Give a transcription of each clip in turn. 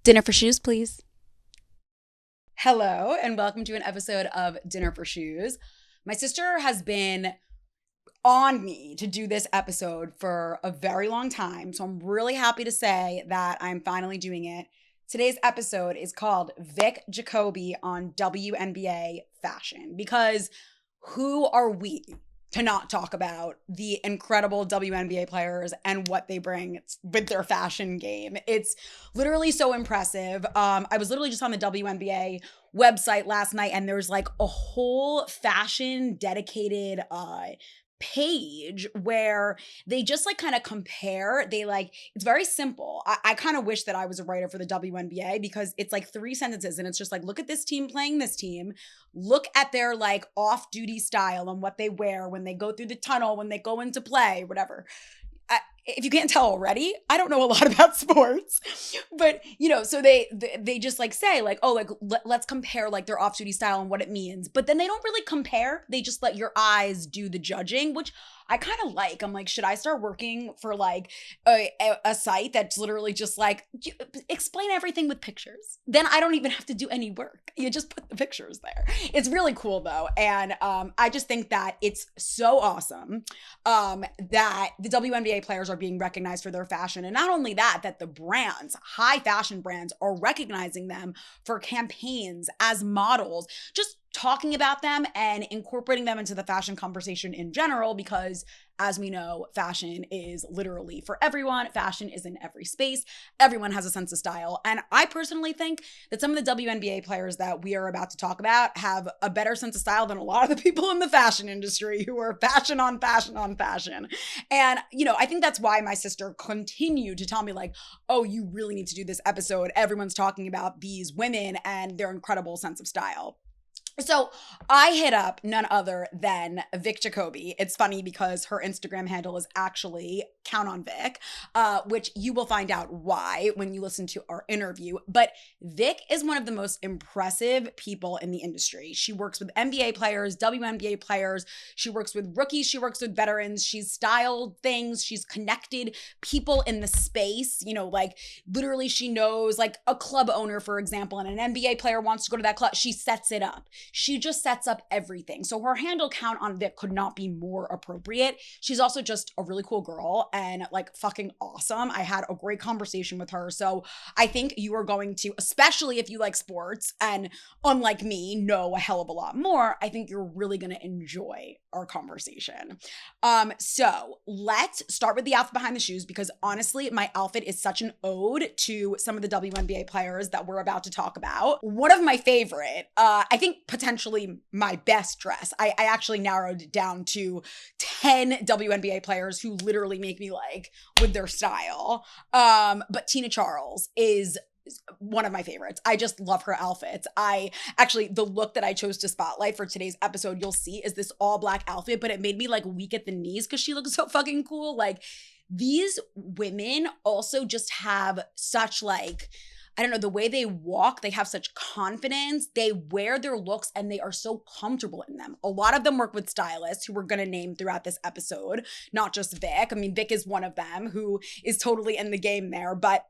Dinner for shoes, please. Hello, and welcome to an episode of Dinner for Shoes. My sister has been on me to do this episode for a very long time, so I'm really happy to say that I'm finally doing it. Today's episode is called Vic Jacobi on WNBA Fashion, because who are we to not talk about the incredible WNBA players and what they bring with their fashion game? It's literally so impressive. I was literally just on the WNBA website last night, and there's like a whole fashion dedicated page where they just like kind of compare. It's very simple. I kind of wish that I was a writer for the WNBA, because it's like 3 sentences and it's just like, look at this team playing this team, look at their like off-duty style and what they wear when they go through the tunnel, when they go into play, whatever. If you can't tell already, I don't know a lot about sports, but so they just like say like, oh, like let's compare like their off-duty style and what it means. But then they don't really compare. They just let your eyes do the judging, which I kind of like. I'm like, should I start working for like a site that's literally just like, explain everything with pictures? Then I don't even have to do any work. You just put the pictures there. It's really cool though. And I just think that it's so awesome that the WNBA players are being recognized for their fashion. And not only that, that the brands, high fashion brands, are recognizing them for campaigns as models, just talking about them and incorporating them into the fashion conversation in general, because as we know, fashion is literally for everyone. Fashion is in every space. Everyone has a sense of style. And I personally think that some of the WNBA players that we are about to talk about have a better sense of style than a lot of the people in the fashion industry who are fashion on fashion on fashion. And, I think that's why my sister continued to tell me like, oh, you really need to do this episode. Everyone's talking about these women and their incredible sense of style. So I hit up none other than Vic Jacobi. It's funny because her Instagram handle is actually Count on Vic, which you will find out why when you listen to our interview. But Vic is one of the most impressive people in the industry. She works with NBA players, WNBA players. She works with rookies. She works with veterans. She's styled things. She's connected people in the space. Like literally she knows like a club owner, for example, and an NBA player wants to go to that club. She sets it up. She just sets up everything. So her handle Count on Vic could not be more appropriate. She's also just a really cool girl and like fucking awesome. I had a great conversation with her. So I think you are going to, especially if you like sports and unlike me, know a hell of a lot more, I think you're really going to enjoy our conversation. So let's start with the outfit behind the shoes, because honestly, my outfit is such an ode to some of the WNBA players that we're about to talk about. One of my favorite, I think potentially my best dress. I actually narrowed it down to 10 WNBA players who literally make me like with their style. But Tina Charles is one of my favorites. I just love her outfits. The look that I chose to spotlight for today's episode, you'll see, is this all black outfit, but it made me like weak at the knees because she looks so fucking cool. Like these women also just have such like, I don't know, the way they walk, they have such confidence. They wear their looks and they are so comfortable in them. A lot of them work with stylists who we're going to name throughout this episode, not just Vic. I mean, Vic is one of them who is totally in the game there, but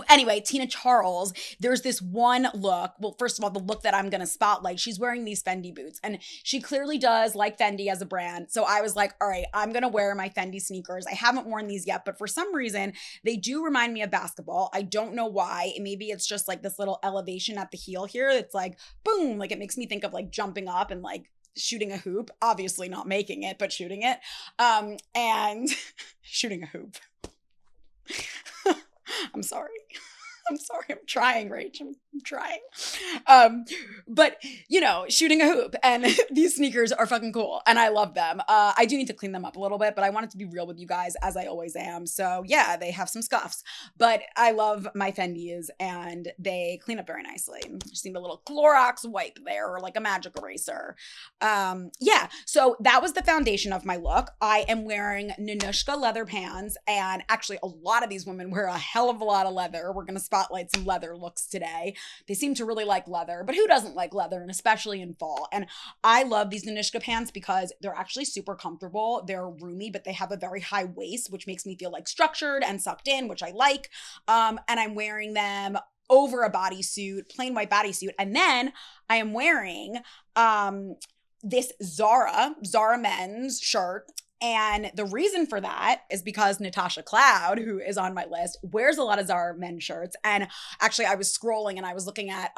anyway, Tina Charles, there's this one look. Well, first of all, the look that I'm going to spotlight, she's wearing these Fendi boots, and she clearly does like Fendi as a brand. So I was like, all right, I'm going to wear my Fendi sneakers. I haven't worn these yet, but for some reason, they do remind me of basketball. I don't know why. Maybe it's just like this little elevation at the heel here. It's like, boom, like it makes me think of like jumping up and like shooting a hoop, obviously not making it, but shooting it. And shooting a hoop. I'm sorry. I'm trying, Rach. I'm trying. But shooting a hoop, and these sneakers are fucking cool and I love them. I do need to clean them up a little bit, but I wanted to be real with you guys as I always am. So yeah, they have some scuffs, but I love my Fendis and they clean up very nicely. Just need a little Clorox wipe there or like a magic eraser. Yeah, so that was the foundation of my look. I am wearing Nanushka leather pants, and actually a lot of these women wear a hell of a lot of leather. We're going to spotlight some leather looks today. They seem to really like leather, but who doesn't like leather, and especially in fall? And I love these Nanushka pants because they're actually super comfortable. They're roomy, but they have a very high waist, which makes me feel like structured and sucked in, which I like. And I'm wearing them over a bodysuit, plain white bodysuit. And then I am wearing this Zara men's shirt. And the reason for that is because Natasha Cloud, who is on my list, wears a lot of Zara men's shirts. And actually, I was scrolling and I was looking at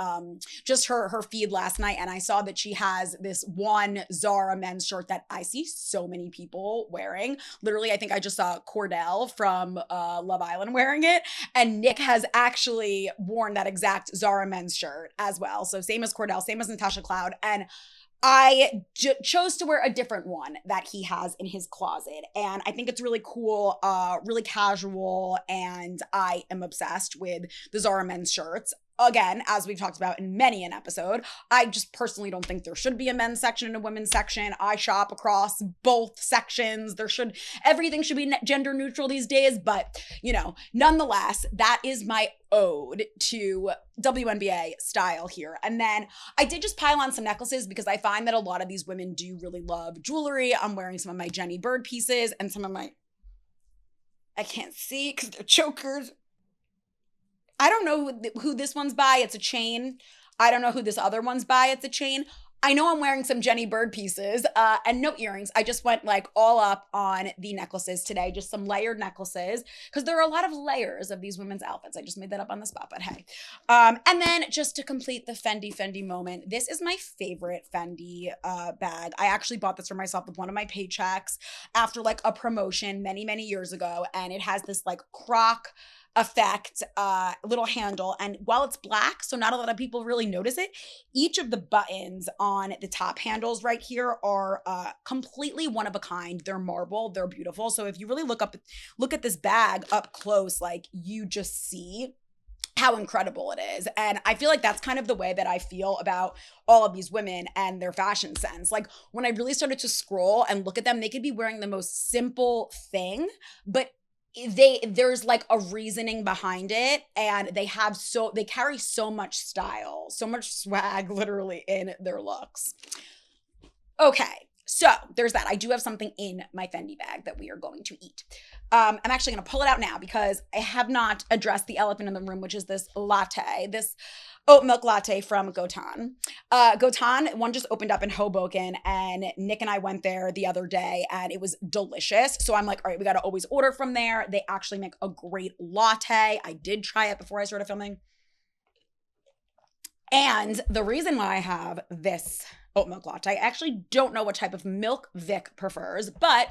just her feed last night, and I saw that she has this one Zara men's shirt that I see so many people wearing. Literally, I think I just saw Cordell from Love Island wearing it, and Nick has actually worn that exact Zara men's shirt as well. So same as Cordell, same as Natasha Cloud. And I chose to wear a different one that he has in his closet. And I think it's really cool, really casual, and I am obsessed with the Zara men's shirts. Again, as we've talked about in many an episode, I just personally don't think there should be a men's section and a women's section. I shop across both sections. Everything should be gender neutral these days. But, nonetheless, that is my ode to WNBA style here. And then I did just pile on some necklaces because I find that a lot of these women do really love jewelry. I'm wearing some of my Jenny Bird pieces and some of my, I can't see because they're chokers. I don't know who this one's by. It's a chain. I don't know who this other one's by. It's a chain. I know I'm wearing some Jenny Bird pieces and no earrings. I just went like all up on the necklaces today, just some layered necklaces, because there are a lot of layers of these women's outfits. I just made that up on the spot, but hey. And then just to complete the Fendi moment, this is my favorite Fendi bag. I actually bought this for myself with one of my paychecks after like a promotion many, many years ago. And it has this like croc effect little handle, and while it's black, so not a lot of people really notice it, each of the buttons on the top handles right here are completely one of a kind. They're marble, they're beautiful. So if you really look at this bag up close, like you just see how incredible it is. And I feel like that's kind of the way that I feel about all of these women and their fashion sense. Like when I really started to scroll and look at them, they could be wearing the most simple thing, but there's like a reasoning behind it, and they carry so much style, so much swag literally in their looks. Okay, so there's that. I do have something in my Fendi bag that we are going to eat. I'm actually going to pull it out now because I have not addressed the elephant in the room, which is this latte, this oat milk latte from Gotan. Gotan, one just opened up in Hoboken, and Nick and I went there the other day, and it was delicious. So I'm like, all right, we got to always order from there. They actually make a great latte. I did try it before I started filming. And the reason why I have this oat milk latte, I actually don't know what type of milk Vic prefers, but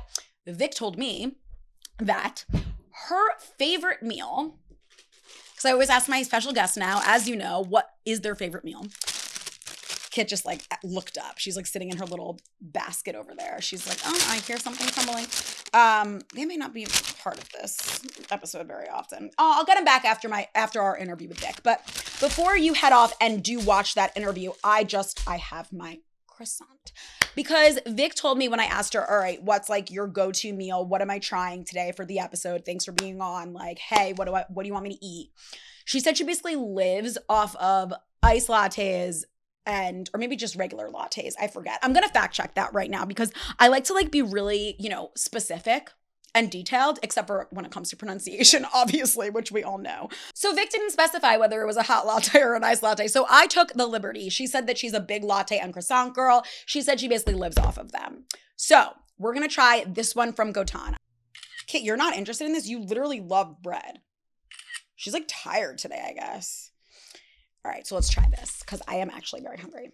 Vic told me that her favorite meal, because I always ask my special guests now, as you know, what is their favorite meal? Kit just like looked up. She's like sitting in her little basket over there. She's like, oh, I hear something crumbling. They may not be part of this episode very often. Oh, I'll get them back after our interview with Vic. But before you head off and do watch that interview, I have my croissant. Because Vic told me when I asked her, all right, what's like your go-to meal? What am I trying today for the episode? Thanks for being on. Like, hey, what do you want me to eat? She said she basically lives off of iced lattes or maybe just regular lattes. I forget. I'm going to fact check that right now because I like to like be really, specific and detailed, except for when it comes to pronunciation, obviously, which we all know. So Vic didn't specify whether it was a hot latte or an iced latte. So I took the liberty. She said that she's a big latte and croissant girl. She said she basically lives off of them. So we're going to try this one from Gotan. Kit, you're not interested in this? You literally love bread. She's like tired today, I guess. All right, so let's try this because I am actually very hungry.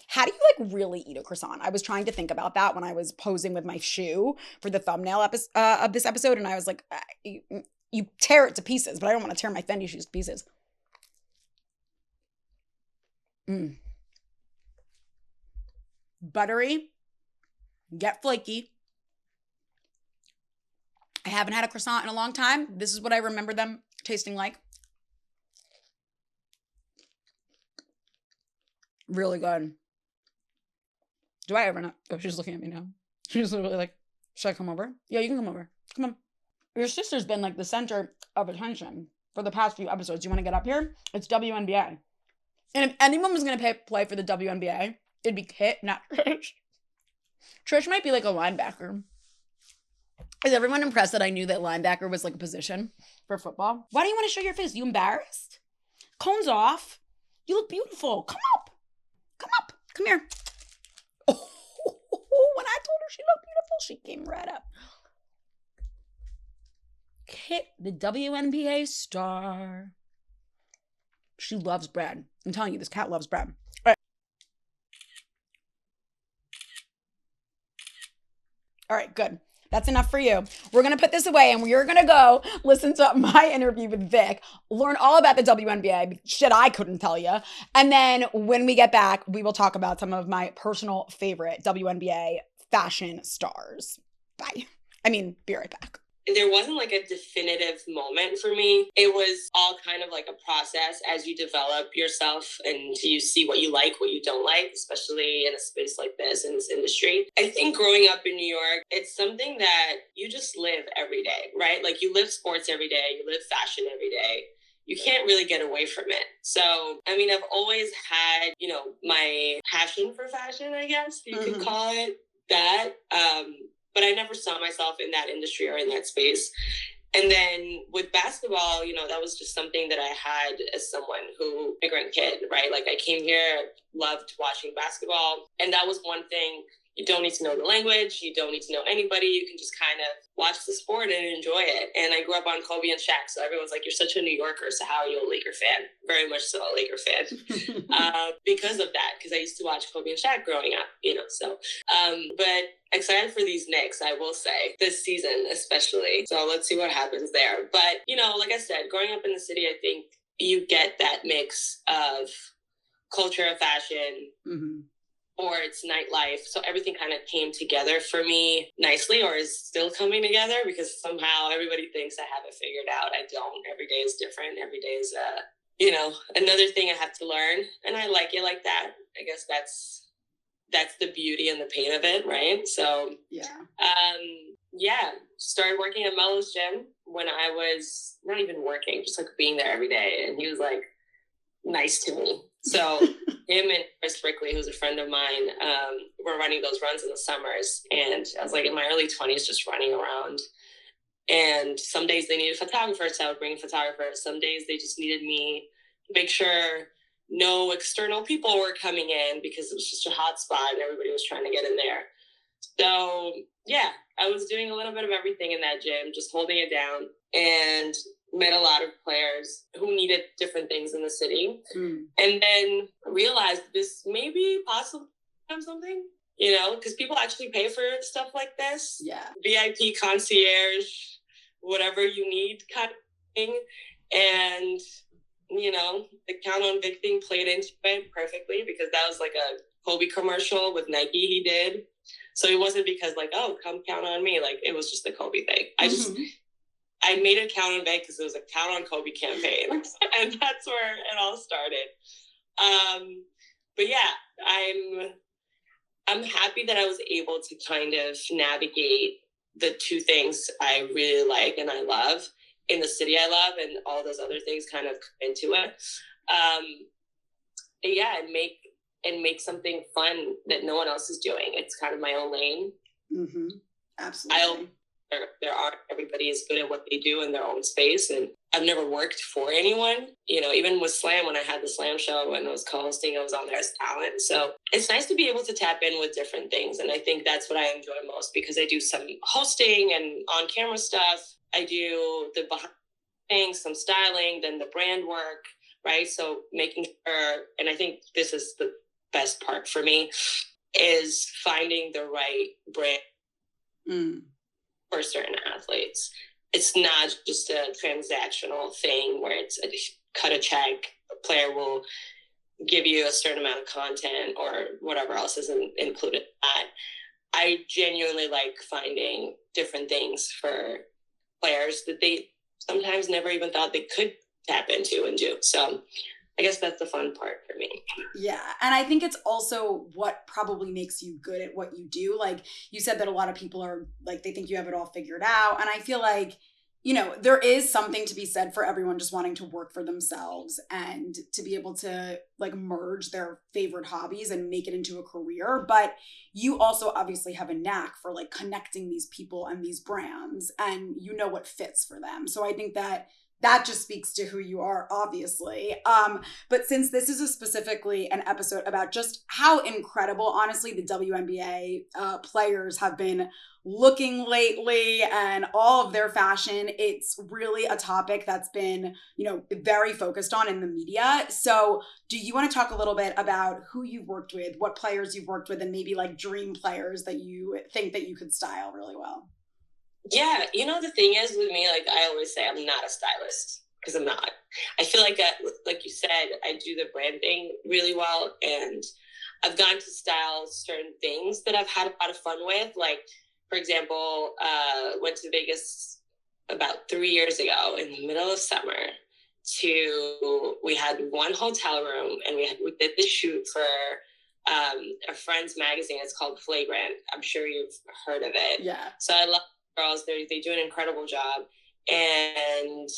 How do you like really eat a croissant? I was trying to think about that when I was posing with my shoe for the thumbnail of this episode, and I was like, you tear it to pieces, but I don't want to tear my Fendi shoes to pieces. Buttery, get flaky. I haven't had a croissant in a long time. This is what I remember them tasting like. Really good. Do I ever not? Oh, she's looking at me now. She's literally like, should I come over? Yeah, you can come over. Come on. Your sister's been like the center of attention for the past few episodes. You want to get up here? It's WNBA. And if anyone was going to play for the WNBA, it'd be Kit, not Trish. Trish might be like a linebacker. Is everyone impressed that I knew that linebacker was like a position for football? Why do you want to show your face? You embarrassed? Cones off. You look beautiful. Come up. Come here. Oh, when I told her she looked beautiful, she came right up. Hit the WNBA star. She loves bread. I'm telling you, this cat loves bread. All right, good. That's enough for you. We're going to put this away and we're going to go listen to my interview with Vic, learn all about the WNBA, shit I couldn't tell you. And then when we get back, we will talk about some of my personal favorite WNBA fashion stars. Bye. Be right back. There wasn't like a definitive moment for me. It was all kind of like a process as you develop yourself and you see what you like, what you don't like, especially in a space like this, in this industry. I think growing up in New York, it's something that you just live every day, right? Like you live sports every day, you live fashion every day. You can't really get away from it. So, I've always had, my passion for fashion, I guess you could call it that. But I never saw myself in that industry or in that space. And then with basketball, that was just something that I had as someone who, immigrant kid, right? Like I came here, loved watching basketball. And that was one thing. You don't need to know the language. You don't need to know anybody. You can just kind of watch the sport and enjoy it. And I grew up on Kobe and Shaq. So everyone's like, you're such a New Yorker. So how are you a Laker fan? Very much so a Laker fan. Because of that. Because I used to watch Kobe and Shaq growing up, but excited for these Knicks, I will say, this season especially. So let's see what happens there. But, like I said, growing up in the city, I think you get that mix of culture of fashion, or it's nightlife. So everything kind of came together for me nicely, or is still coming together, because somehow everybody thinks I have it figured out. I don't. Every day is different. Every day is, another thing I have to learn. And I like it like that. I guess that's the beauty and the pain of it, right? So, started working at Mello's gym when I was not even working, just like being there every day. And he was like nice to me. So him and Chris Brickley, who's a friend of mine, were running those runs in the summers. And I was like in my early 20s, just running around. And some days they needed photographers, so I would bring photographers. Some days they just needed me to make sure no external people were coming in, because it was just a hot spot and everybody was trying to get in there. So I was doing a little bit of everything in that gym, just holding it down, and met a lot of players who needed different things in the city. And then realized this may be possible something, because people actually pay for stuff like this. VIP concierge, whatever you need kind of thing. And the Count on Vic thing played into it perfectly, because that was like a Kobe commercial with Nike he did. So it wasn't because like, oh, come count on me. Like it was just the Kobe thing. I made it Count on Vic because it was a Count on Kobe campaign. And that's where it all started. But I'm happy that I was able to kind of navigate the two things I really like and I love in the city I love, and all those other things kind of come into it. And make something fun that no one else is doing. It's kind of my own lane. Absolutely. Everybody is good at what they do in their own space. And I've never worked for anyone, even with Slam, when I had the Slam show and I was co-hosting, I was on there as talent. So it's nice to be able to tap in with different things. And I think that's what I enjoy most, because I do some hosting and on-camera stuff. I do the behind things, some styling, then the brand work, right? So making sure, and I think this is the best part for me, is finding the right brand for certain athletes. It's not just a transactional thing where it's cut a check, a player will give you a certain amount of content or whatever else is included in that. I genuinely like finding different things for players that they sometimes never even thought they could tap into and do. So I guess that's the fun part for me. Yeah. And I think it's also what probably makes you good at what you do. Like you said that a lot of people are like, they think you have it all figured out. And I feel like, there is something to be said for everyone just wanting to work for themselves and to be able to like merge their favorite hobbies and make it into a career. But you also obviously have a knack for like connecting these people and these brands, and what fits for them. So I think that that just speaks to who you are, obviously. But since this is specifically an episode about just how incredible, honestly, the WNBA players have been looking lately and all of their fashion, it's really a topic that's been, very focused on in the media. So do you want to talk a little bit about who you've worked with, what players you've worked with, and maybe like dream players that you think that you could style really well? Yeah, the thing is with me, like I always say, I'm not a stylist because I'm not. I feel like you said, I do the branding really well, and I've gotten to style certain things that I've had a lot of fun with. Like, for example, went to Vegas about 3 years ago in the middle of summer. We had one hotel room, and we did this shoot for a friend's magazine. It's called Flagrant. I'm sure you've heard of it. Yeah. So I love girls. They do an incredible job. And,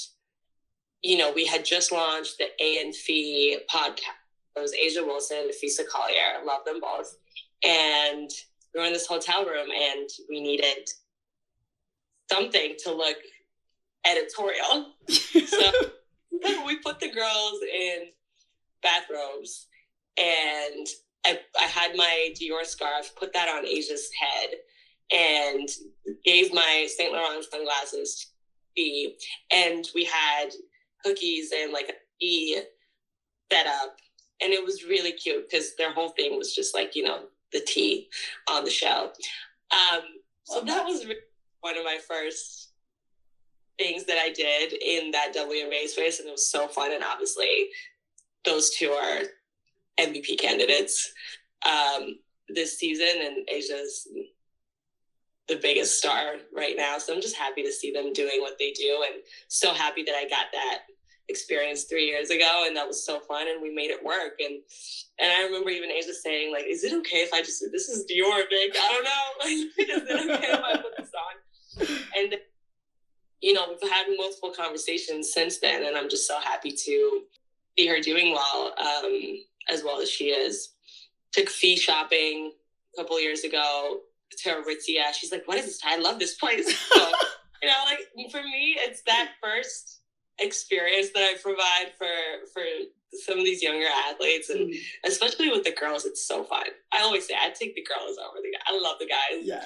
we had just launched the A&F podcast. It was Asia Wilson and Nafisa Collier. I love them both. And we were in this hotel room, and we needed something to look editorial. So we put the girls in bathrobes, and I had my Dior scarf, put that on Asia's head, and gave my Saint Laurent sunglasses to B, and we had cookies and like a tea set up, and it was really cute because their whole thing was just like, the tea on the show. So that was really one of my first things that I did in that WNBA space, and it was so fun. And obviously those two are MVP candidates this season, and Asia's the biggest star right now. So I'm just happy to see them doing what they do, and so happy that I got that experience 3 years ago, and that was so fun, and we made it work. And I remember even Asia saying, like, is it okay if I just, this is Dior, Vic, I don't know, like, is it okay if I put this on? And we've had multiple conversations since then, and I'm just so happy to see her doing well, as well as she is. Took Fee shopping a couple years ago to Aritzia. She's like, what is this? I love this place. So, like, for me, it's that first experience that I provide for some of these younger athletes, and especially with the girls, it's so fun. I always say I take the girls over the guys. I love the guys. Yeah.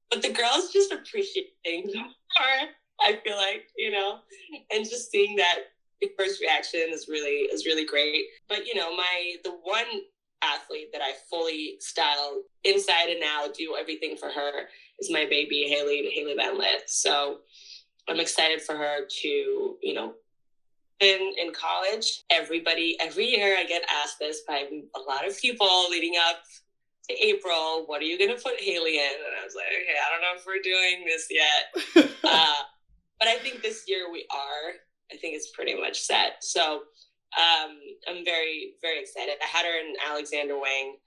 But the girls just appreciate things more, I feel like, and just seeing that first reaction is really great. But, the one athlete that I fully style inside and out, do everything for her, is my baby, Hailey Van Lith. So I'm excited for her to, in college. Every year I get asked this by a lot of people leading up to April, what are you going to put Hailey in? And I was like, okay, I don't know if we're doing this yet. But I think this year we are. I think it's pretty much set. So I'm very, very excited. I had her in Alexander Wang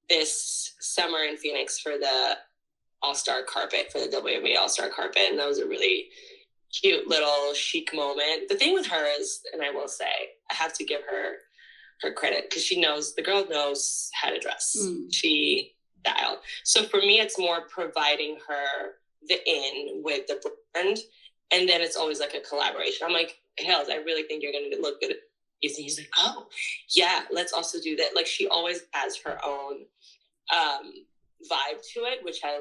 this summer in Phoenix for the All-Star carpet, for the WNBA All-Star carpet. And that was a really cute little chic moment. The thing with her is, and I will say, I have to give her credit, because the girl knows how to dress. She style. So for me, it's more providing her the in with the brand. And then it's always like a collaboration. I'm like, Hales, I really think you're going to look good. He's like, oh, yeah, let's also do that. Like, she always has her own vibe to it, which I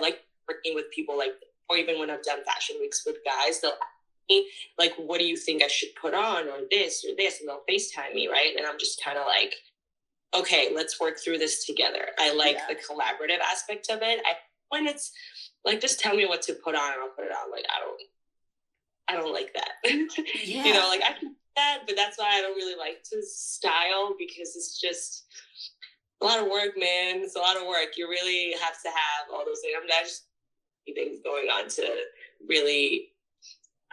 like working with people, like, or even when I've done fashion weeks with guys, they'll ask me, like, what do you think I should put on, or this, and they'll FaceTime me, right? And I'm just kind of like, okay, let's work through this together. I like the collaborative aspect of it. When it's like, just tell me what to put on and I'll put it on. Like, I don't like that. Like, I can do that, but that's why I don't really like to style, because it's just a lot of work, man. It's a lot of work. You really have to have all those things. I mean, I just things going on to really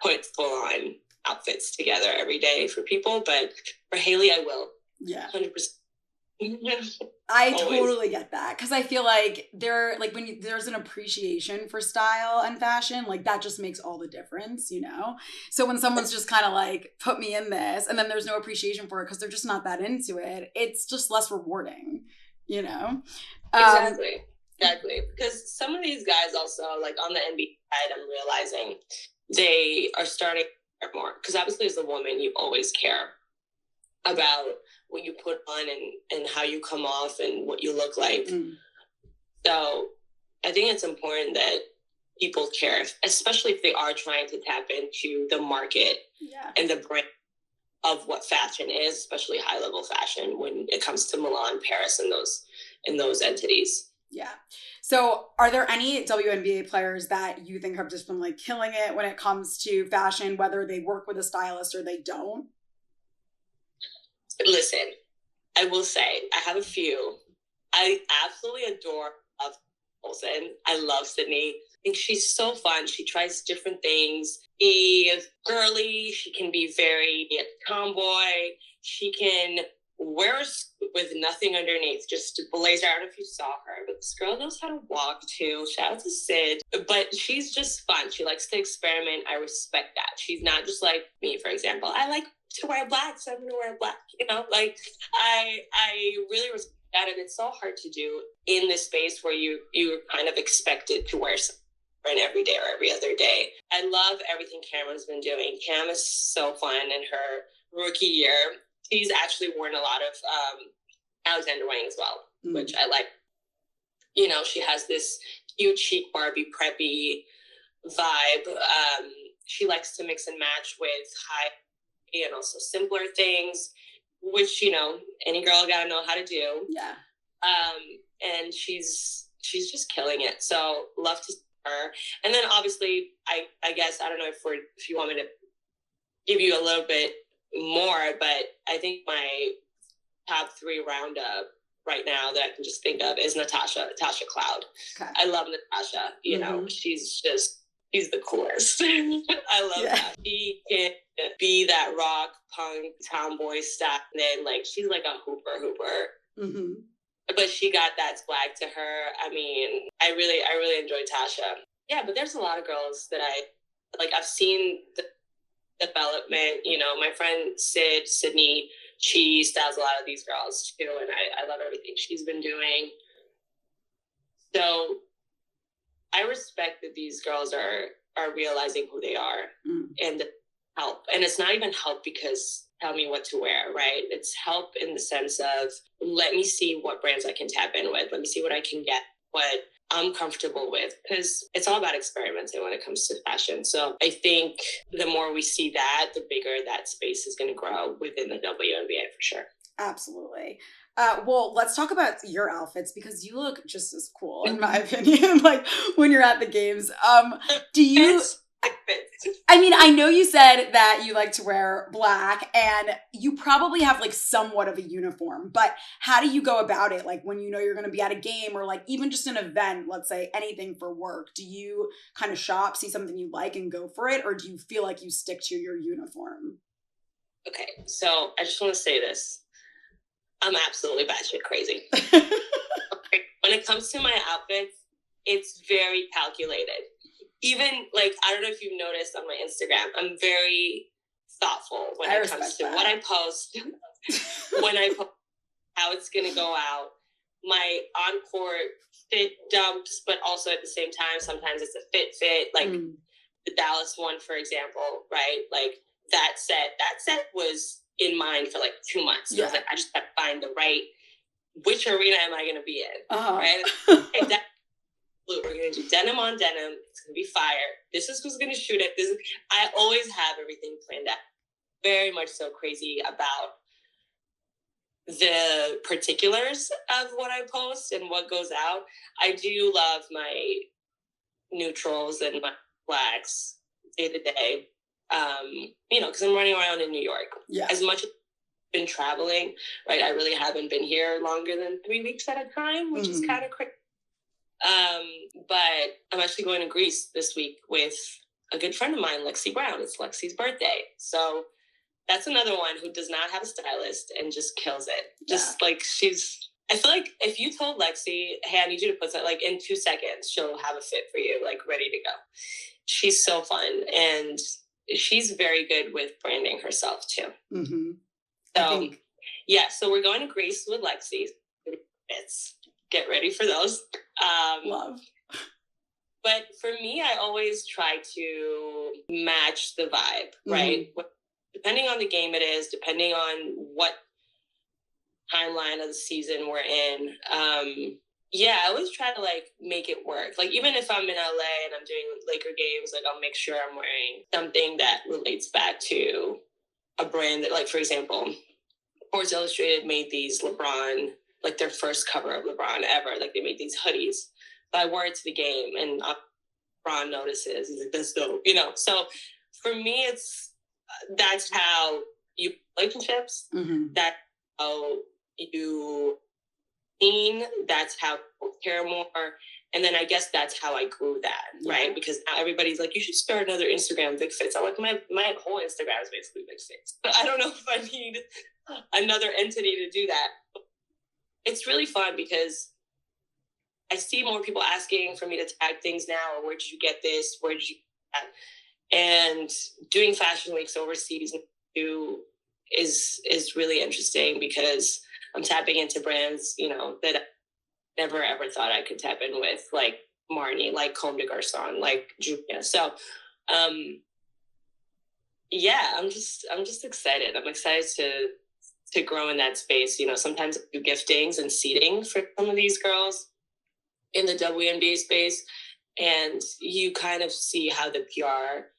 put full on outfits together every day for people. But for Hailey, I will. Yeah. 100%. I totally get that, because I feel like there's an appreciation for style and fashion, like that just makes all the difference, So when someone's just kind of like, put me in this, and then there's no appreciation for it because they're just not that into it, it's just less rewarding, Exactly. Because some of these guys also, like on the NBA side, I'm realizing they are starting care more. Because obviously as a woman, you always care about what you put on and how you come off and what you look like. So I think it's important that people care, especially if they are trying to tap into the market and the brand of what fashion is, especially high level fashion when it comes to Milan, Paris, and those entities. Yeah. So are there any WNBA players that you think have just been like killing it when it comes to fashion, whether they work with a stylist or they don't? Listen, I will say I have a few. I absolutely adore Olsen. I love Sydney. I think she's so fun. She tries different things. She is girly. She can be very tomboy. She can wear a suit with nothing underneath, just a blazer. I don't know if you saw her, but this girl knows how to walk too. Shout out to Sid. But she's just fun. She likes to experiment. I respect that. She's not just like me, for example. I like to wear black, so I'm going to wear black. Like I really respect that, and it's so hard to do in this space where you're kind of expected to wear something every day or every other day. I love everything Camma's been doing. Camma's so fun in her rookie year. She's actually worn a lot of Alexander Wang as well, which I like. She has this cute, chic Barbie preppy vibe. She likes to mix and match with high and also simpler things, which, any girl gotta know how to do. Yeah. And she's just killing it. So love to see her. And then obviously, I guess, I don't know if you want me to give you a little bit more, but I think my top 3 roundup right now that I can just think of is Natasha Cloud. Okay. I love Natasha. She's the coolest. I love that. She can be that rock punk tomboy stuff, and then she's like a hooper. But she got that swag to her. I mean, I really enjoy Tasha. Yeah, but there's a lot of girls that I've seen the development. My friend Sydney, she styles a lot of these girls too, and I love everything she's been doing. So I respect that these girls are realizing who they are and help. And it's not even help because tell me what to wear, right? It's help in the sense of let me see what brands I can tap in with. Let me see what I can get, what I'm comfortable with, because it's all about experimenting when it comes to fashion. So I think the more we see that, the bigger that space is going to grow within the WNBA for sure. Absolutely. Well, let's talk about your outfits because you look just as cool, in my opinion, when you're at the games. Do you... I mean, I know you said that you like to wear black and you probably have somewhat of a uniform, but how do you go about it? When you're going to be at a game or even just an event, let's say anything for work, do you kind of shop, see something you like and go for it? Or do you feel like you stick to your uniform? Okay, so I just want to say this. I'm absolutely batshit crazy. When it comes to my outfits, it's very calculated. Even I don't know if you've noticed on my Instagram, I'm very thoughtful when it comes to what I post, when I post how it's going to go out, my on-court fit dumps, but also at the same time, sometimes it's a fit, the Dallas one, for example, right? That set was in mind for 2 months. So I was I just got to find the right, which arena am I going to be in, right? We're going to do denim on denim. It's going to be fire. This is who's going to shoot it. I always have everything planned out. Very much so crazy about the particulars of what I post and what goes out. I do love my neutrals and my blacks day to day. Because I'm running around in New York. Yeah. As much as I've been traveling, right? I really haven't been here longer than 3 weeks at a time, which is kind of crazy. But I'm actually going to Greece this week with a good friend of mine, Lexi Brown. It's Lexi's birthday. So that's another one who does not have a stylist and just kills it. Yeah. Just I feel like if you told Lexi, hey, I need you to put something, in 2 seconds, she'll have a fit for you, ready to go. She's so fun. And she's very good with branding herself too. Mm-hmm. So so we're going to Greece with Lexi. Get ready for those. Love. But for me, I always try to match the vibe, right? Depending on the game it is, depending on what timeline of the season we're in. Yeah, I always try to like make it work. Like even if I'm in LA and I'm doing Laker games, like I'll make sure I'm wearing something that relates back to a brand that, like for example, Sports Illustrated made these LeBron, like their first cover of LeBron ever. Like they made these hoodies. So I wore it to the game, and LeBron notices. He's like, "That's dope," you know. So for me, that's how you relationships. That's how you seen. That's how people care more. And then I guess that's how I grew that, right? Because now everybody's like, you should start another Instagram, Vic Fits. I'm like, my whole Instagram is basically Vic Fits. But I don't know if I need another entity to do that. It's really fun because I see more people asking for me to tag things now. Or where did you get this? Where did you get that? And doing fashion weeks overseas is really interesting because I'm tapping into brands, you know, that I never ever thought I could tap in with, like Marni, like Comme des Garçons, like Julia. So, yeah, I'm just excited. I'm excited to grow in that space. You know, sometimes I do giftings and seating for some of these girls in the WNBA space, and you kind of see how the PR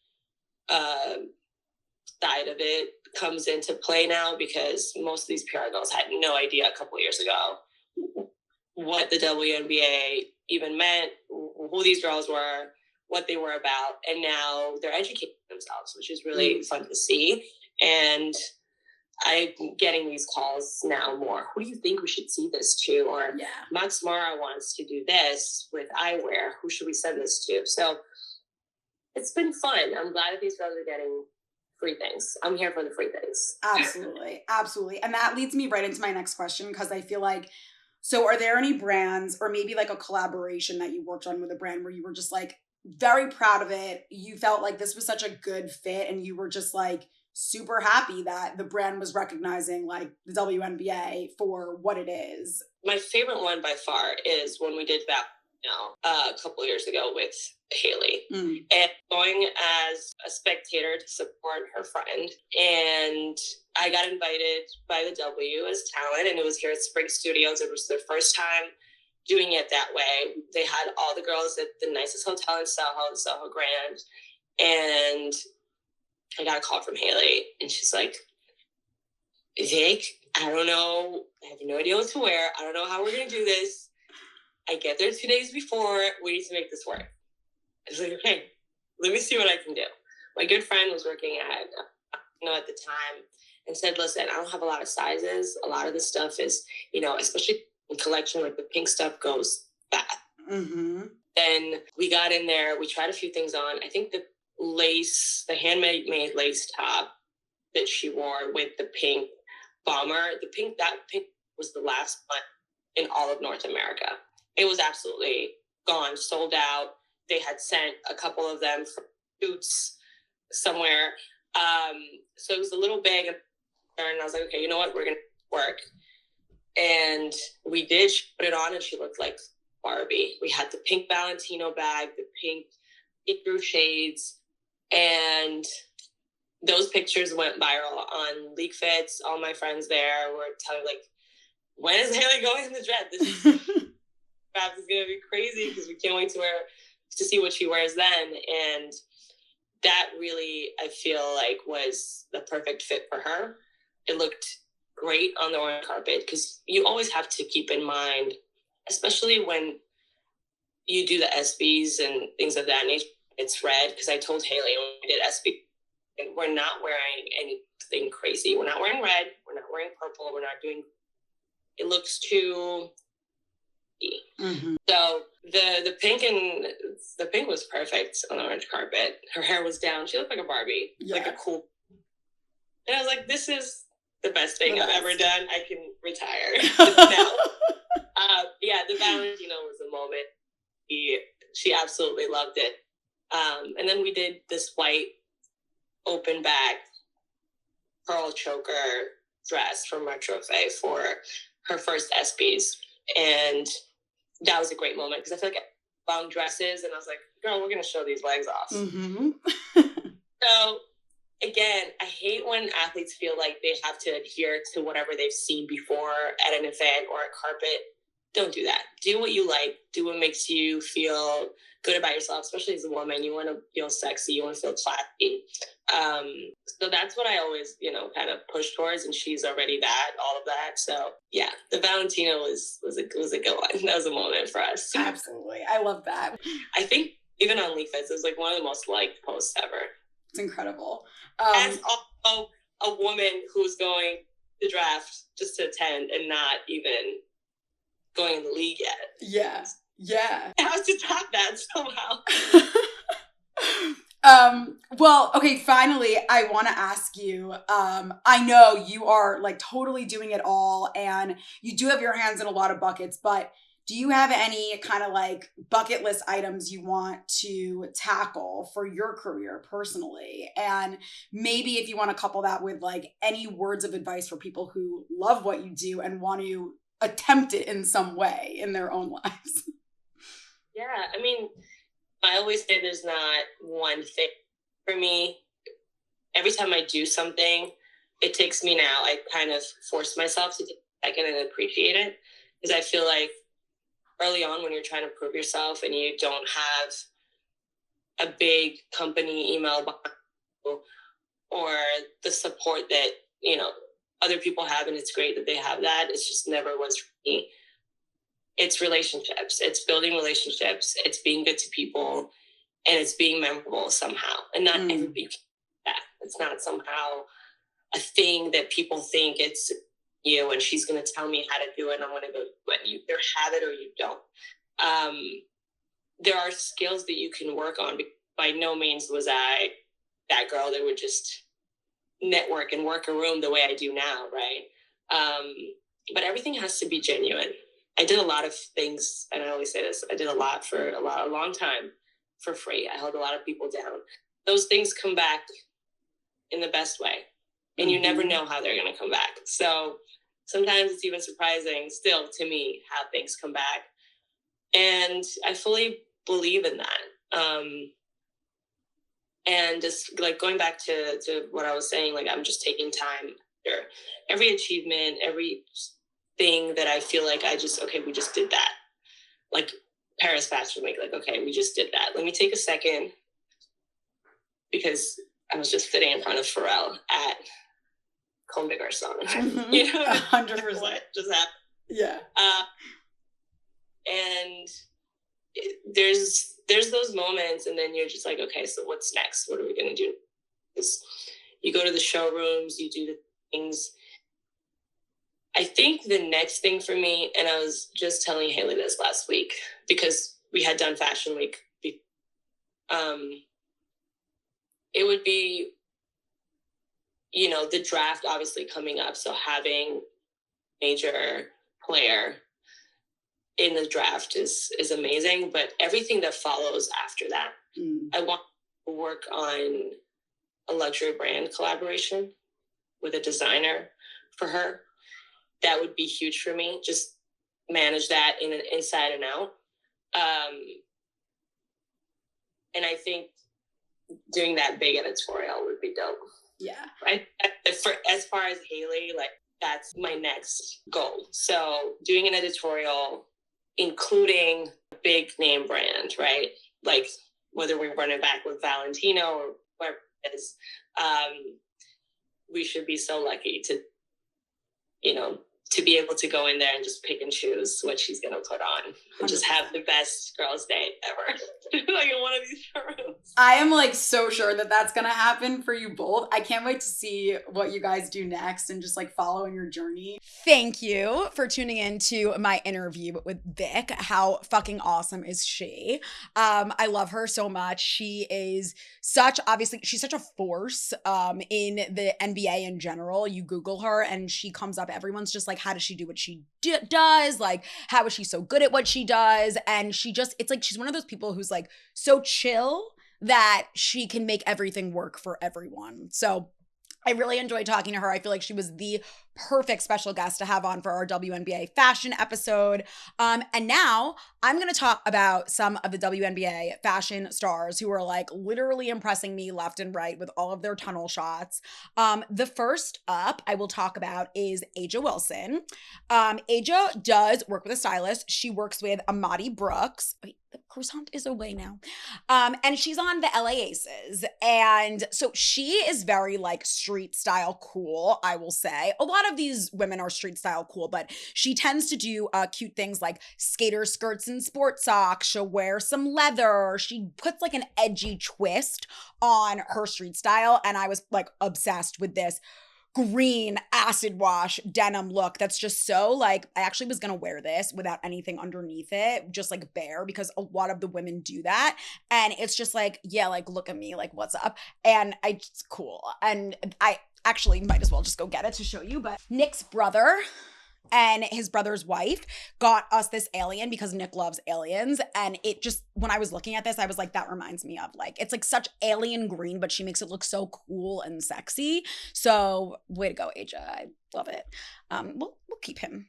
side of it comes into play now, because most of these PR girls had no idea a couple of years ago what the WNBA even meant, who these girls were, what they were about, and now they're educating themselves, which is really fun to see. And I'm getting these calls now more. Who do you think we should see this to? Or Max Mara wants to do this with eyewear. Who should we send this to? So it's been fun. I'm glad that these girls are getting free things. I'm here for the free things. Absolutely. Absolutely. And that leads me right into my next question, because I feel like, so are there any brands or maybe like a collaboration that you worked on with a brand where you were just like very proud of it? You felt like this was such a good fit and you were just like super happy that the brand was recognizing like the WNBA for what it is? My favorite one by far is when we did that a couple of years ago with Hailey, and going as a spectator to support her friend. And I got invited by the W as talent, and it was here at Spring Studios. It was their first time doing it that way. They had all the girls at the nicest hotel in Soho, the Soho Grand. And I got a call from Hailey, and she's like, Vic, I don't know. I have no idea what to wear. I don't know how we're going to do this. I get there 2 days before. We need to make this work. I was like, okay, let me see what I can do. My good friend was working at the time, and said, listen, I don't have a lot of sizes. A lot of this stuff is, especially in collection, like the pink stuff goes bad. Then we got in there. We tried a few things on. I think the handmade lace top that she wore with the pink bomber, that pink was the last one in all of North America. It was absolutely gone, sold out. They had sent a couple of them for shoots somewhere. So it was a little big, and I was like, okay, you know what? We're going to work. And we did. She put it on, and she looked like Barbie. We had the pink Valentino bag, the pink see-through shades, and those pictures went viral on Leak Fits. All my friends there were telling like, when is Hailey going in the dress? This is going to be crazy because we can't wait to see what she wears then. And that really, I feel like, was the perfect fit for her. It looked great on the orange carpet, because you always have to keep in mind, especially when you do the SBs and things of that nature, it's red. Because I told Hailey when we did SB, we're not wearing anything crazy. We're not wearing red. We're not wearing purple. We're not doing, it looks too... So the pink was perfect on the orange carpet. Her hair was down. She looked like a Barbie, like a cool. And I was like, this is the best thing I've ever done. I can retire now. The Valentino was a moment. She absolutely loved it. And then we did this white open back pearl choker dress from Retrofit for her first ESPYs. And that was a great moment, because I feel like long dresses, and I was like, girl, we're going to show these legs off. Mm-hmm. So again, I hate when athletes feel like they have to adhere to whatever they've seen before at an event or a carpet. Don't do that. Do what you like. Do what makes you feel good about yourself, especially as a woman. You want to feel sexy. You want to feel classy. So that's what I always, kind of push towards. And she's already all of that. So yeah, the Valentino was a good one. That was a moment for us. Absolutely. I love that. I think even on Leafs, it was like one of the most liked posts ever. It's incredible. As also a woman who's going to draft just to attend and not even going in the league yet. Yeah. I have to top that somehow. Well, okay, finally, I want to ask you, I know you are like totally doing it all and you do have your hands in a lot of buckets, but do you have any kind of like bucket list items you want to tackle for your career personally? And maybe if you want to couple that with like any words of advice for people who love what you do and want to attempt it in some way in their own lives. Yeah, I mean, I always say there's not one thing for me. Every time I do something, it takes me now. I kind of force myself to take a second and appreciate it because I feel like early on when you're trying to prove yourself and you don't have a big company email or the support that, other people have, and it's great that they have that. It's just never was for me. It's relationships. It's building relationships. It's being good to people, and it's being memorable somehow. And not everybody can do that. It's not somehow a thing that people think it's you and she's going to tell me how to do it and I'm going to go do it. You either have it or you don't. There are skills that you can work on. By no means was I that girl that would just network and work a room the way I do now, right? But everything has to be genuine. I did a lot of things, and I always say this, I did a lot for a long time for free. I held a lot of people down. Those things come back in the best way, and you never know how they're going to come back. So sometimes it's even surprising still to me how things come back. And I fully believe in that. And just like going back to what I was saying, like I'm just taking time after every achievement, every thing that I feel like we just did that. Like Paris Fashion Week, like, okay, we just did that. Let me take a second because I was just sitting in front of Pharrell at Comme des Garçons. 100%. What just happened? Yeah. And there's those moments, and then you're just like, okay, so what's next? What are we going to do? Because you go to the showrooms, you do the things. I think the next thing for me, and I was just telling Hailey this last week because we had done Fashion Week. It would be, the draft obviously coming up. So having major player in the draft is amazing, but everything that follows after that, I want to work on a luxury brand collaboration with a designer for her. That would be huge for me. Just manage that in an inside and out. And I think doing that big editorial would be dope. Yeah. Right. As far as Hailey, like that's my next goal. So doing an editorial, including a big name brand, right? Like whether we run it back with Valentino or whatever it is, we should be so lucky to, to be able to go in there and just pick and choose what she's going to put on and just have the best girls' day ever. Like in one of these showrooms. I am like so sure that that's going to happen for you both. I can't wait to see what you guys do next and just like following your journey. Thank you for tuning in to my interview with Vic. How fucking awesome is she? I love her so much. She is she's such a force in the NBA in general. You Google her and she comes up. Everyone's just like, how does she do what she does? Like, how is she so good at what she does? And it's like she's one of those people who's like so chill that she can make everything work for everyone. So I really enjoyed talking to her. I feel like she was the perfect special guest to have on for our WNBA fashion episode. And now I'm going to talk about some of the WNBA fashion stars who are like literally impressing me left and right with all of their tunnel shots. The first up I will talk about is Aja Wilson. Aja does work with a stylist. She works with Amati Brooks. Wait, the croissant is away now. And she's on the LA Aces. And so she is very like street style cool, I will say. A lot of these women are street style cool, but she tends to do cute things like skater skirts and sports socks. She'll wear some leather. She puts like an edgy twist on her street style. And I was like obsessed with this green acid wash denim look that's just so like, I actually was gonna wear this without anything underneath it, just like bare, because a lot of the women do that. And it's just like, yeah, like look at me, like what's up? And it's cool. And I actually might as well just go get it to show you. But Nick's brother and his brother's wife got us this alien because Nick loves aliens. And it just, when I was looking at this, I was like, that reminds me of like, it's like such alien green, but she makes it look so cool and sexy. So way to go, Aja. I love it. We'll keep him.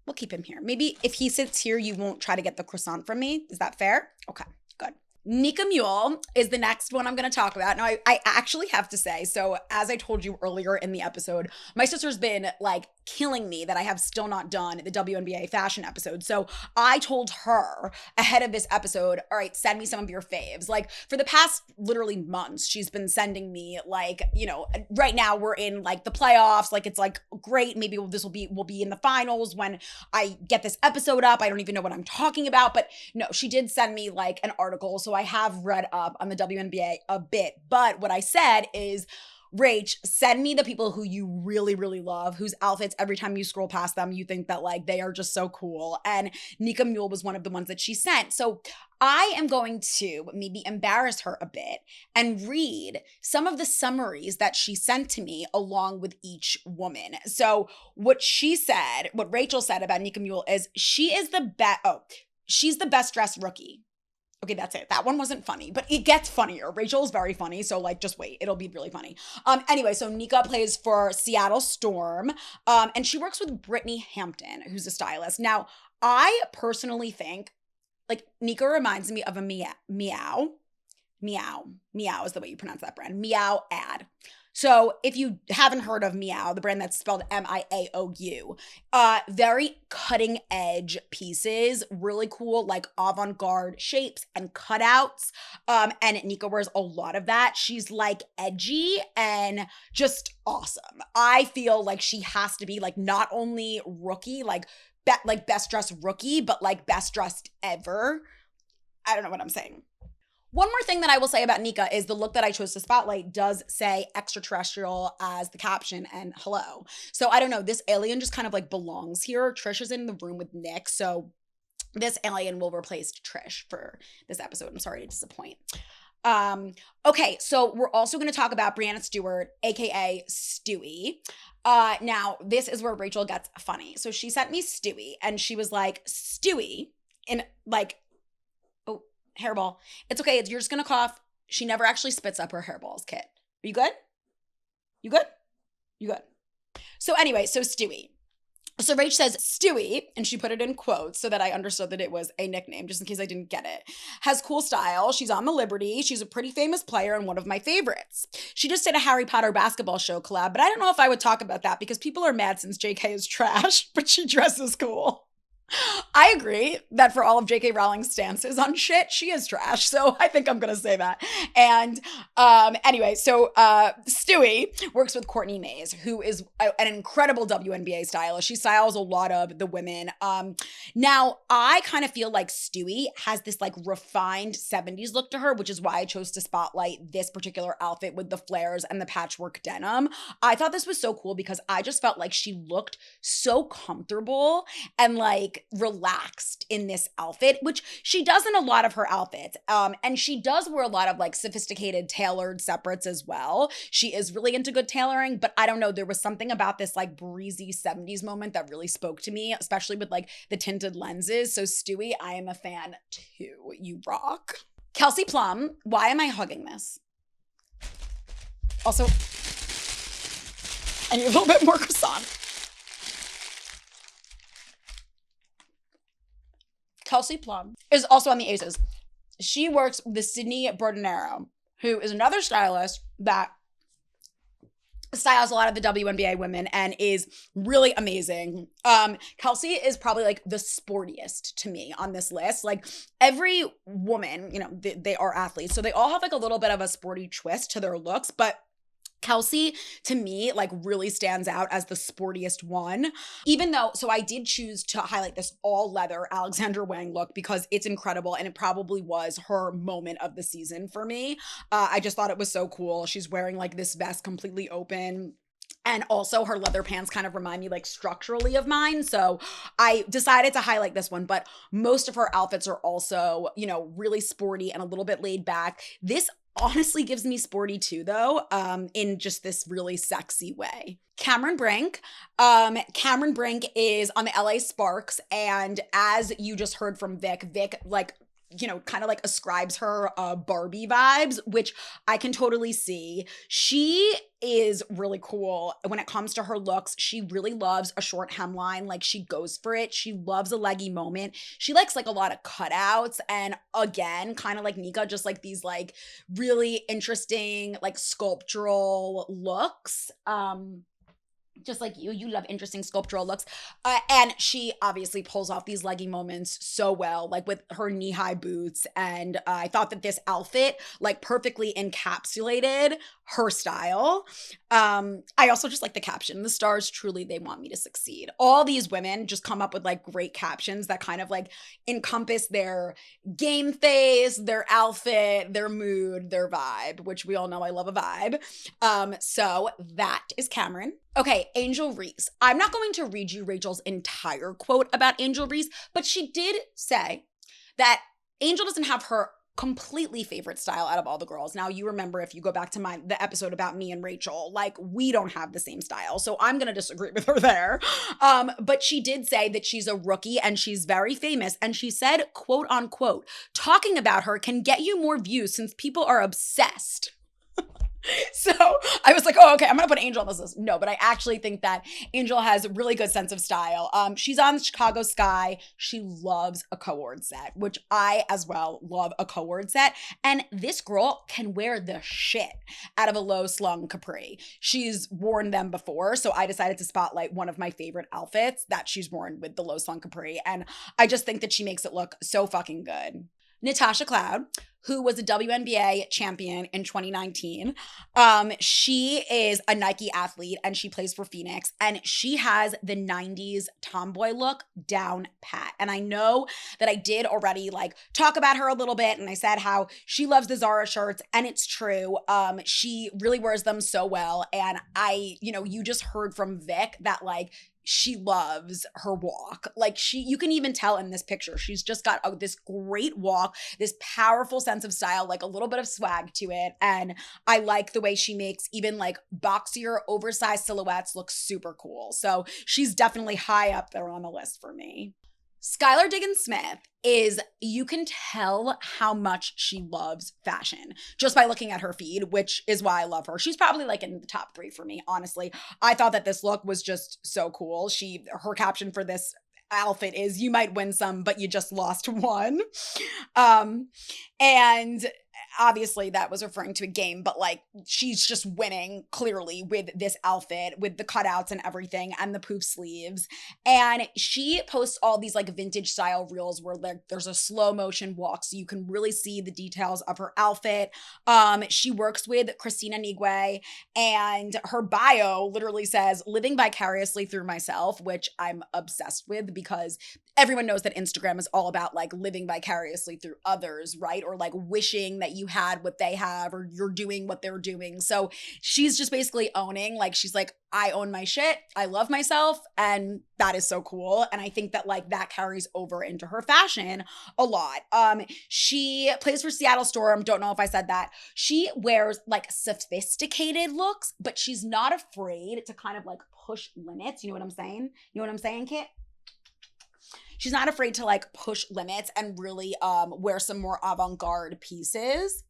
We'll keep him here. Maybe if he sits here, you won't try to get the croissant from me. Is that fair? Okay, good. Nika Mule is the next one I'm going to talk about. Now, I actually have to say, so as I told you earlier in the episode, my sister's been like killing me that I have still not done the WNBA fashion episode. So I told her ahead of this episode, all right, send me some of your faves. Like for the past literally months, she's been sending me like, you know, right now we're in like the playoffs. Like it's like great. Maybe we'll be in the finals when I get this episode up. I don't even know what I'm talking about, but no, she did send me like an article. So I have read up on the WNBA a bit, but what I said is, Rach, send me the people who you really, really love, whose outfits every time you scroll past them, you think that like they are just so cool. And Nika Mule was one of the ones that she sent. So I am going to maybe embarrass her a bit and read some of the summaries that she sent to me along with each woman. So what Rachel said about Nika Mule is she is she's the best dressed rookie. Okay, that's it. That one wasn't funny, but it gets funnier. Rachel's very funny, so like just wait. It'll be really funny. Anyway, so Nika plays for Seattle Storm, and she works with Brittany Hampton, who's a stylist. Now, I personally think like Nika reminds me of a Meow is the way you pronounce that brand. Meow ad. So if you haven't heard of Meow, the brand that's spelled MIAOU, very cutting edge pieces, really cool, like avant-garde shapes and cutouts. And Nika wears a lot of that. She's like edgy and just awesome. I feel like she has to be like not only rookie, like best dressed rookie, but like best dressed ever. I don't know what I'm saying. One more thing that I will say about Nika is the look that I chose to spotlight does say extraterrestrial as the caption and hello. So I don't know, this alien just kind of like belongs here. Trish is in the room with Nick, so this alien will replace Trish for this episode. I'm sorry to disappoint. Okay, so we're also going to talk about Brianna Stewart, aka Stewie. Now, this is where Rachel gets funny. So she sent me Stewie, and she was like, Stewie, in like, hairball. It's okay. You're just going to cough. She never actually spits up her hairballs, Kit. Are you good? You good? You good? So anyway, so Stewie. So Rach says Stewie, and she put it in quotes so that I understood that it was a nickname, just in case I didn't get it. Has cool style. She's on the Liberty. She's a pretty famous player and one of my favorites. She just did a Harry Potter basketball show collab, but I don't know if I would talk about that because people are mad since JK is trash, but she dresses cool. I agree that for all of J.K. Rowling's stances on shit, she is trash. So I think I'm going to say that. And anyway, so Stewie works with Courtney Mays, who is an incredible WNBA stylist. She styles a lot of the women. Now, I kind of feel like Stewie has this like refined 70s look to her, which is why I chose to spotlight this particular outfit with the flares and the patchwork denim. I thought this was so cool because I just felt like she looked so comfortable and like relaxed in this outfit, which she does in a lot of her outfits. And she does wear a lot of like sophisticated tailored separates as well. She is really into good tailoring, but I don't know, there was something about this like breezy 70s moment that really spoke to me, especially with like the tinted lenses. So Stewie, I am a fan too. You rock. Kelsey Plum, why am I hugging this? Also, I need a little bit more croissant. Kelsey Plum is also on the Aces. She works with Sydney Bordenero, who is another stylist that styles a lot of the WNBA women and is really amazing. Kelsey is probably like the sportiest to me on this list. Like every woman, you know, they are athletes, so they all have like a little bit of a sporty twist to their looks, but Kelsey, to me, like really stands out as the sportiest one. Even though, so I did choose to highlight this all leather Alexander Wang look because it's incredible and it probably was her moment of the season for me. I just thought it was so cool. She's wearing like this vest completely open. And also her leather pants kind of remind me like structurally of mine. So I decided to highlight this one, but most of her outfits are also, you know, really sporty and a little bit laid back. This honestly gives me sporty too, though, in just this really sexy way. Cameron Brink. Cameron Brink is on the LA Sparks. And as you just heard from Vic, like, you know, kind of like ascribes her Barbie vibes, which I can totally see. She is really cool when it comes to her looks. She really loves a short hemline. Like she goes for it. She loves a leggy moment. She likes like a lot of cutouts. And again, kind of like Nika, just like these like really interesting, like sculptural looks. Just like you love interesting sculptural looks. And she obviously pulls off these leggy moments so well, like with her knee-high boots. And I thought that this outfit like perfectly encapsulated her style. I also just like the caption, "The stars truly, they want me to succeed." All these women just come up with like great captions that kind of like encompass their game face, their outfit, their mood, their vibe, which we all know I love a vibe. So that is Cameron. Okay, Angel Reese. I'm not going to read you Rachel's entire quote about Angel Reese, but she did say that Angel doesn't have her completely favorite style out of all the girls. Now, you remember if you go back to the episode about me and Rachel, like we don't have the same style. So I'm going to disagree with her there. But she did say that she's a rookie and she's very famous. And she said, quote unquote, "Talking about her can get you more views since people are obsessed." So I was like, oh, okay, I'm going to put Angel on this list. No, but I actually think that Angel has a really good sense of style. She's on Chicago Sky. She loves a cord set, which I as well love a cord set. And this girl can wear the shit out of a low slung capri. She's worn them before. So I decided to spotlight one of my favorite outfits that she's worn with the low slung capri. And I just think that she makes it look so fucking good. Natasha Cloud, who was a WNBA champion in 2019. She is a Nike athlete and she plays for Phoenix, and she has the 90s tomboy look down pat. And I know that I did already like talk about her a little bit, and I said how she loves the Zara shirts, and it's true. She really wears them so well. And you just heard from Vic that like she loves her walk. Like you can even tell in this picture, she's just got this great walk, this powerful sense of style, like a little bit of swag to it. And I like the way she makes even like boxier, oversized silhouettes look super cool. So she's definitely high up there on the list for me. Skylar Diggins-Smith you can tell how much she loves fashion just by looking at her feed, which is why I love her. She's probably like in the top 3 for me, honestly. I thought that this look was just so cool. Her caption for this outfit is, "You might win some, but you just lost one." And obviously that was referring to a game, but like she's just winning clearly with this outfit, with the cutouts and everything and the poof sleeves. And she posts all these like vintage style reels where there's a slow motion walk so you can really see the details of her outfit. She works with Christina Nigwe, and her bio literally says, "Living vicariously through myself," which I'm obsessed with because everyone knows that Instagram is all about like living vicariously through others, right? Or like wishing that you had what they have, or you're doing what they're doing. So she's just basically owning, like she's like, I own my shit, I love myself, and that is so cool. And I think that like that carries over into her fashion a lot. She plays for Seattle Storm, don't know if I said that. She wears like sophisticated looks, but she's not afraid to kind of like push limits. You know what I'm saying? You know what I'm saying, Kit? She's not afraid to like push limits and really wear some more avant-garde pieces.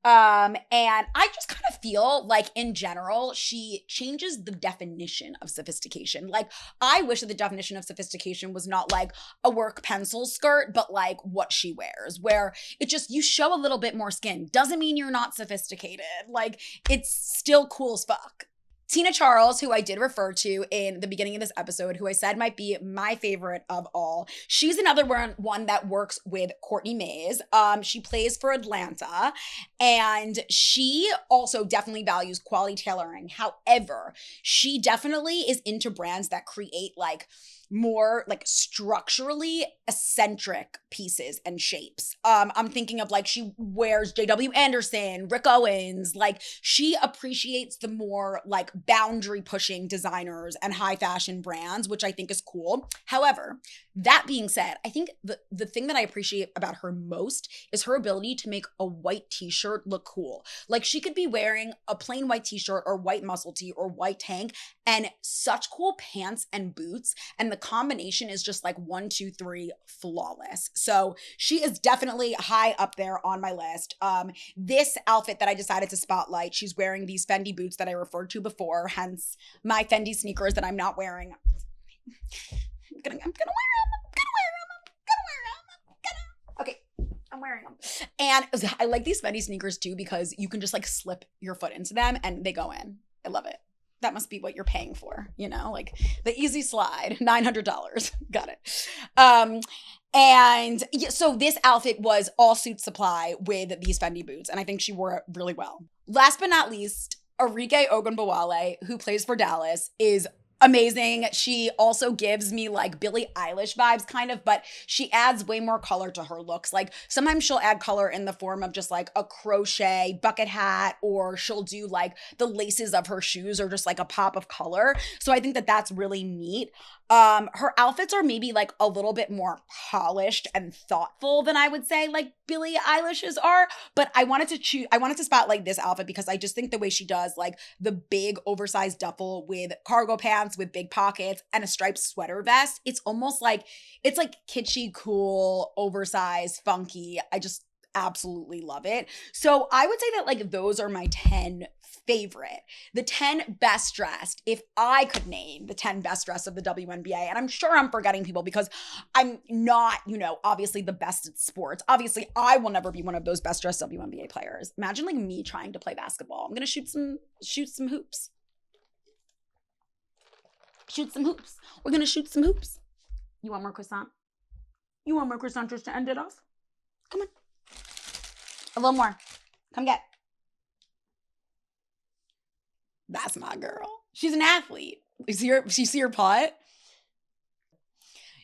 And I just kind of feel like in general, she changes the definition of sophistication. Like, I wish that the definition of sophistication was not like a work pencil skirt, but like what she wears, where it just, you show a little bit more skin. Doesn't mean you're not sophisticated. Like, it's still cool as fuck. Tina Charles, who I did refer to in the beginning of this episode, who I said might be my favorite of all. She's another one that works with Courtney Mays. She plays for Atlanta, and she also definitely values quality tailoring. However, she definitely is into brands that create like more like structurally eccentric pieces and shapes. I'm thinking of like, she wears JW Anderson, Rick Owens. Like, she appreciates the more like boundary pushing designers and high fashion brands, which I think is cool. However, that being said, I think the thing that I appreciate about her most is her ability to make a white t-shirt look cool. Like, she could be wearing a plain white t-shirt or white muscle tee or white tank and such cool pants and boots, and the combination is just like 1, 2, 3 flawless. So she is definitely high up there on my list. This outfit that I decided to spotlight, she's wearing these Fendi boots that I referred to before, hence my Fendi sneakers that I'm not wearing. I'm gonna wear them. Okay, I'm wearing them. And I like these Fendi sneakers too because you can just like slip your foot into them and they go in. I love it. That must be what you're paying for, you know, like the easy slide, $900. Got it. And so this outfit was all suit supply with these Fendi boots, and I think she wore it really well. Last but not least, Arike Ogunbowale, who plays for Dallas, is amazing. She also gives me like Billie Eilish vibes kind of, but she adds way more color to her looks. Like, sometimes she'll add color in the form of just like a crochet bucket hat, or she'll do like the laces of her shoes or just like a pop of color. So I think that that's really neat. Her outfits are maybe like a little bit more polished and thoughtful than I would say like Billie Eilish's are, but I wanted to spotlight this outfit because I just think the way she does like the big oversized duffel with cargo pants with big pockets and a striped sweater vest, it's almost like, it's like kitschy, cool, oversized, funky. I just absolutely love it. So I would say that like those are my 10 favorite. The 10 best dressed, if I could name the 10 best dressed of the WNBA, and I'm sure I'm forgetting people because I'm not, you know, obviously the best at sports. Obviously, I will never be one of those best dressed WNBA players. Imagine like me trying to play basketball. I'm gonna shoot some hoops. Shoot some hoops. We're gonna shoot some hoops. You want more croissant? You want more croissant just to end it off? Come on. A little more. Come get. That's my girl. She's an athlete. You see her pot?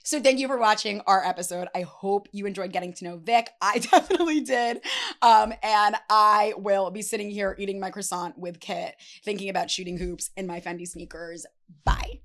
So thank you for watching our episode. I hope you enjoyed getting to know Vic. I definitely did. And I will be sitting here eating my croissant with Kit, thinking about shooting hoops in my Fendi sneakers. Bye.